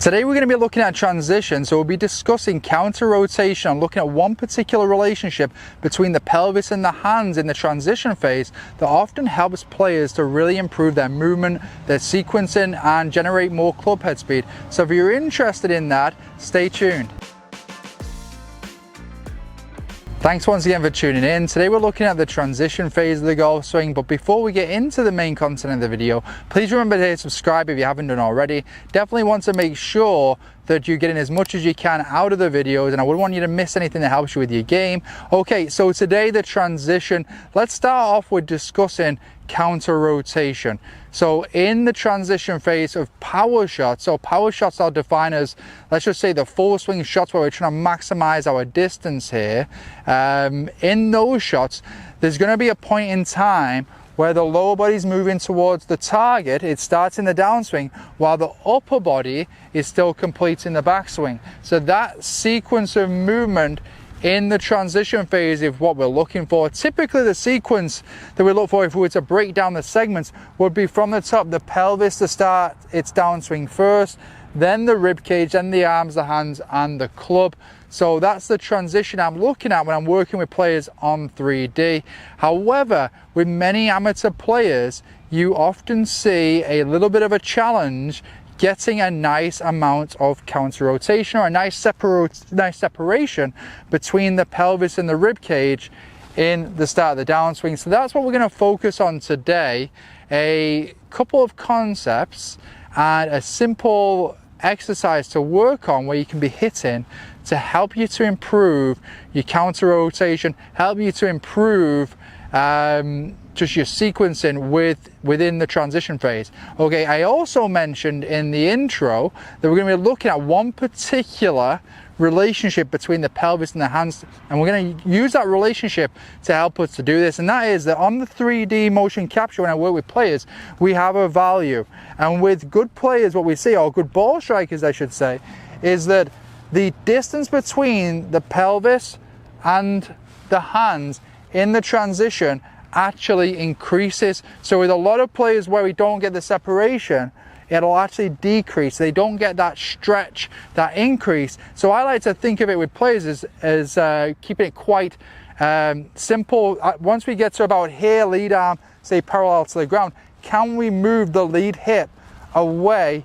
Today we're going to be looking at transition, so we'll be discussing counter rotation and looking at one particular relationship between the pelvis and the hands in the transition phase that often helps players to really improve their movement, their sequencing and generate more club head speed. So if you're interested in that, stay tuned. Thanks once again for tuning in. Today we're looking at the transition phase of the golf swing, but before we get into the main content of the video, please remember to subscribe if you haven't done already. Definitely want to make sure that you're getting as much as you can out of the videos, and I wouldn't want you to miss anything that helps you with your game. Okay, so today the transition, let's start off with discussing counter rotation. So in the transition phase of power shots, so power shots are defined as, let's just say, the full swing shots where we're trying to maximize our distance here. In those shots, there's going to be a point in time where the lower body's moving towards the target. It starts in the downswing while the upper body is still completing the backswing. So that sequence of movement in the transition phase is what we're looking for. Typically the sequence that we look for, if we were to break down the segments, would be from the top, the pelvis to start its downswing first, then the rib cage, then the arms, the hands and the club. So that's the transition I'm looking at when I'm working with players on 3D. However, with many amateur players, you often see a little bit of a challenge getting a nice amount of counter rotation or a nice separation between the pelvis and the rib cage in the start of the downswing. So that's what we're going to focus on today. A couple of concepts and a simple exercise to work on where you can be hitting to help you to improve your counter rotation, help you to improve just your sequencing within the transition phase. Okay, I also mentioned in the intro that we're going to be looking at one particular relationship between the pelvis and the hands, and we're going to use that relationship to help us to do this, and that is that on the 3D motion capture, when I work with players, we have a value, and with good players what we see, or good ball strikers I should say, is that the distance between the pelvis and the hands in the transition actually increases. So with a lot of players where we don't get the separation, it'll actually decrease. They don't get that stretch, that increase. So I like to think of it with players as keeping it quite simple. Once we get to about here, lead arm, say parallel to the ground, can we move the lead hip away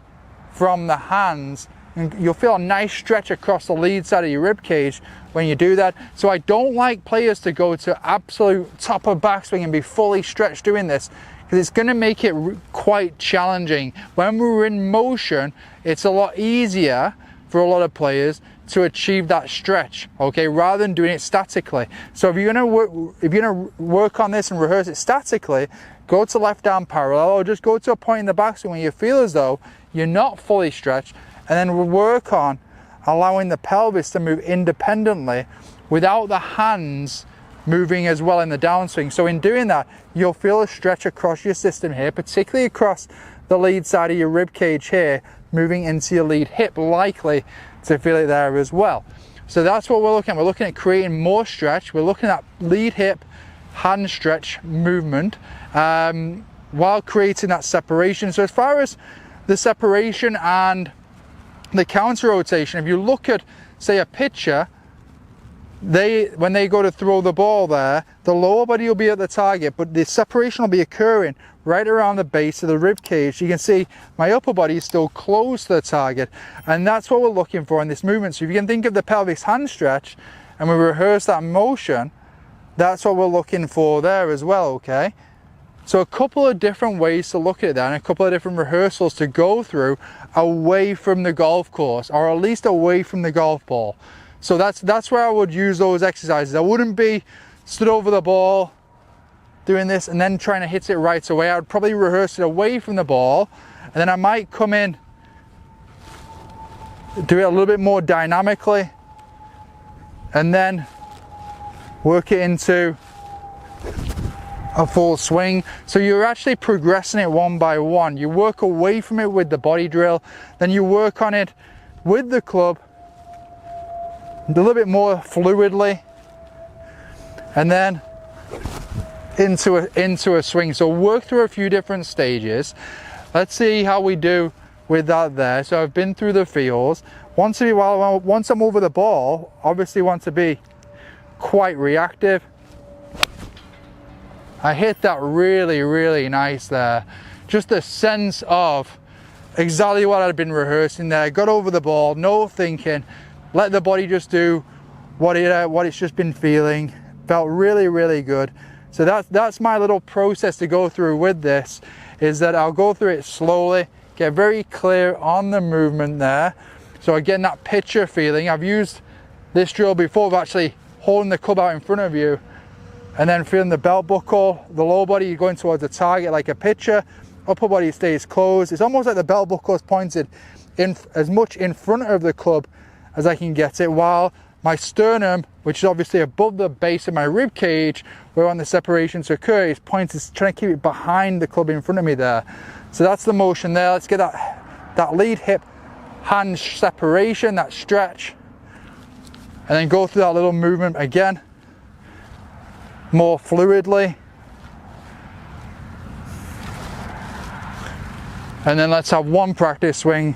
from the hands? And you'll feel a nice stretch across the lead side of your rib cage when you do that. So I don't like players to go to absolute top of backswing and be fully stretched doing this, because it's going to make it quite challenging. When we're in motion, it's a lot easier for a lot of players to achieve that stretch, okay, rather than doing it statically. So if you're going to work on this and rehearse it statically, go to left arm parallel, or just go to a point in the backswing where you feel as though you're not fully stretched, and then we'll work on allowing the pelvis to move independently without the hands moving as well in the downswing. So in doing that, you'll feel a stretch across your system here, particularly across the lead side of your rib cage here, moving into your lead hip, likely to feel it there as well. So that's what we're looking at. We're looking at creating more stretch. We're looking at lead hip, hand stretch movement while creating that separation. So as far as the separation and the counter rotation, if you look at, say, a pitcher, when they go to throw the ball there, the lower body will be at the target, but the separation will be occurring right around the base of the rib cage. You can see my upper body is still close to the target, and that's what we're looking for in this movement. So if you can think of the pelvis hand stretch and we rehearse that motion, that's what we're looking for there as well, okay? So a couple of different ways to look at that, and a couple of different rehearsals to go through away from the golf course, or at least away from the golf ball. So that's where I would use those exercises. I wouldn't be stood over the ball doing this and then trying to hit it right away. I would probably rehearse it away from the ball, and then I might come in, do it a little bit more dynamically, and then work it into a full swing. So you're actually progressing it one by one. You work away from it with the body drill, then you work on it with the club a little bit more fluidly, and then into a swing. So work through a few different stages. Let's see how we do with that there. So I've been through the feels. Once I'm over the ball, obviously want to be quite reactive. I hit that really, really nice there. Just a sense of exactly what I'd been rehearsing there. Got over the ball, no thinking, let the body just do what it's just been feeling. Felt really, really good. So that's my little process to go through with this, is that I'll go through it slowly, get very clear on the movement there. So again, that picture feeling. I've used this drill before of actually holding the club out in front of you and then feeling the belt buckle, the lower body going towards the target like a pitcher, upper body stays closed. It's almost like the belt buckle is pointed in as much in front of the club as I can get it, while my sternum, which is obviously above the base of my rib cage, where I want the separation to occur, is pointed, trying to keep it behind the club in front of me there. So that's the motion there. Let's get that lead hip hand separation, that stretch, and then go through that little movement again, more fluidly. And then let's have one practice swing,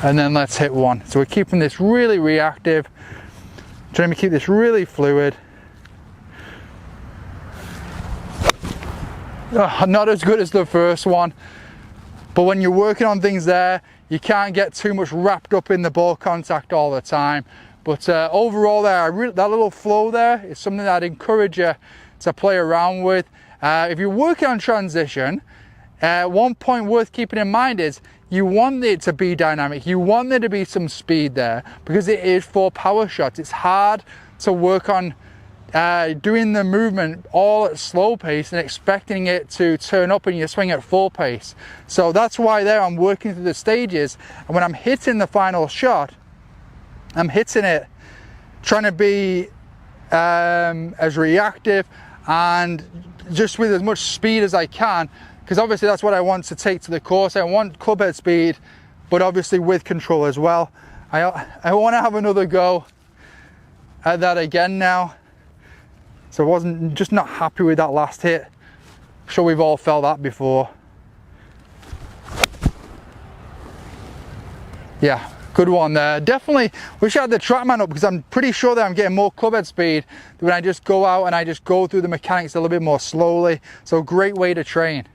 and then let's hit one. So we're keeping this really reactive, trying to keep this really fluid. Not as good as the first one, but when you're working on things there, you can't get too much wrapped up in the ball contact all the time. But overall there, that little flow there is something that I'd encourage you to play around with. If you're working on transition, one point worth keeping in mind is you want it to be dynamic. You want there to be some speed there, because it is for power shots. It's hard to work on doing the movement all at slow pace and expecting it to turn up and you swing at full pace. So that's why there I'm working through the stages, and when I'm hitting the final shot, I'm hitting it trying to be as reactive and just with as much speed as I can, because obviously that's what I want to take to the course. I want club head speed, but obviously with control as well. I want to have another go at that again now. So I wasn't just not happy with that last hit. I'm sure we've all felt that before. Yeah, good one there. Definitely wish I had the TrackMan up, because I'm pretty sure that I'm getting more club head speed when I just go out and I just go through the mechanics a little bit more slowly. So great way to train.